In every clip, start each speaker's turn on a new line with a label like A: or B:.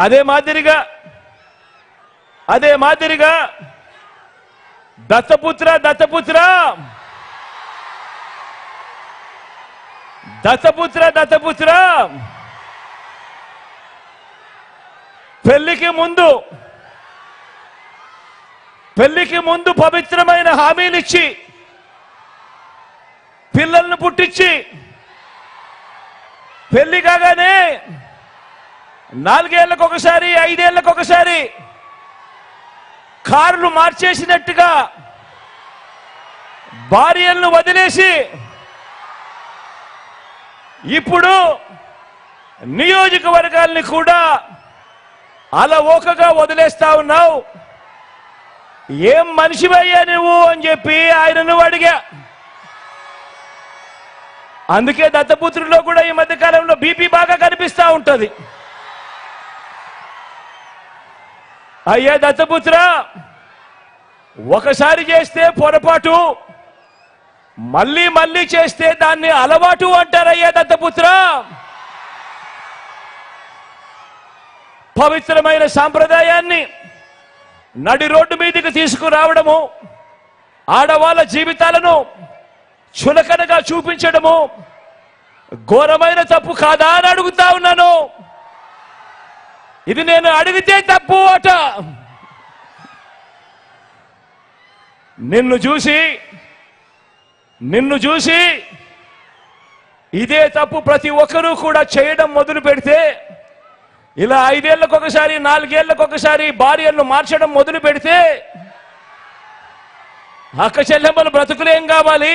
A: అదే మాదిరిగా దత్తపుత్ర పెళ్లికి ముందు పవిత్రమైన హామీలిచ్చి పిల్లలను పుట్టించి పెళ్లి కాగానే 4 ఏళ్లకొకసారి 5 ఏళ్లకొకసారి కార్లు మార్చేసినట్టుగా భార్యలను వదిలేసి ఇప్పుడు నియోజకవర్గాల్ని కూడా అలవోకగా వదిలేస్తా ఉన్నావు. ఏం మనిషివయ్యా నువ్వు అని చెప్పి ఆయనను అడిగా. అందుకే దత్తపుత్రుల్లో కూడా ఈ మధ్య కాలంలో బీపీ బాగా కనిపిస్తా ఉంటది. అయ్యా దత్తపుత్ర, ఒకసారి చేస్తే పొరపాటు, మళ్ళీ చేస్తే దాన్ని అలవాటు అంటారయ్యా దత్తపుత్ర. పవిత్రమైన సాంప్రదాయాన్ని నడి రోడ్డు మీదకి తీసుకురావడము, ఆడవాళ్ళ జీవితాలను చులకనగా చూపించడము ఘోరమైన తప్పు కాదా అని అడుగుతా ఉన్నాను. ఇది నేను అడిగితే తప్పు అట. నిన్ను చూసి ఇదే తప్పు ప్రతి ఒక్కరూ కూడా చేయడం మొదలు పెడితే, ఇలా 5 ఏళ్లకొకసారి 4 ఏళ్లకొకసారి భార్యలను మార్చడం మొదలు పెడితే అక్క చెల్లెమ్మల బ్రతుకులేం కావాలి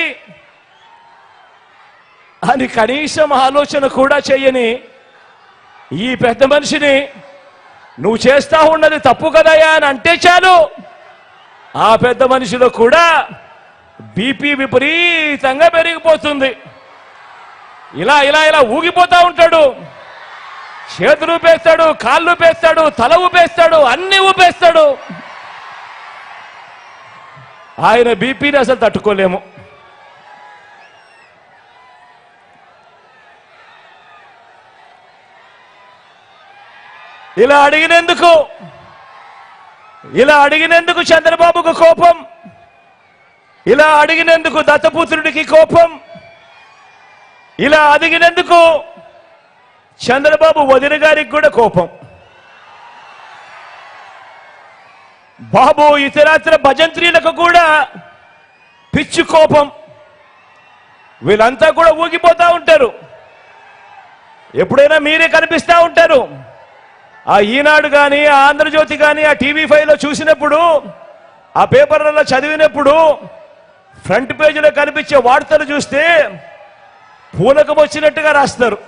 A: అని కనీసం ఆలోచన కూడా చెయ్యని ఈ పెద్ద మనిషిని నువ్వు చేస్తా ఉన్నది తప్పు కదయా అని అంటే చాలు, ఆ పెద్ద మనిషిలో కూడా బీపీ విపరీతంగా పెరిగిపోతుంది. ఇలా ఊగిపోతా ఉంటాడు. చేతులు ఊపేస్తాడు, కాళ్ళు ఊపేస్తాడు, తల ఊపేస్తాడు, అన్ని ఊపేస్తాడు. ఆయన బీపీని అసలు తట్టుకోలేము. ఇలా అడిగినందుకు చంద్రబాబుకు కోపం, ఇలా అడిగినందుకు దత్తపుత్రుడికి కోపం, ఇలా అడిగినందుకు చంద్రబాబు వదిన గారికి కూడా కోపం. బాబు ఇతరాత్ర భజంత్రీలకు కూడా పిచ్చి కోపం. వీళ్ళంతా కూడా ఊగిపోతా ఉంటారు. ఎప్పుడైనా మీరే కనిపిస్తా ఉంటారు. ఆ ఈనాడు కానీ, ఆ ఆంధ్రజ్యోతి కానీ, ఆ టీవీ5లో చూసినప్పుడు, ఆ పేపర్లలో చదివినప్పుడు ఫ్రంట్ పేజీలో కనిపించే వార్తలు చూస్తే పూనకం వచ్చినట్టుగా రాస్తారు.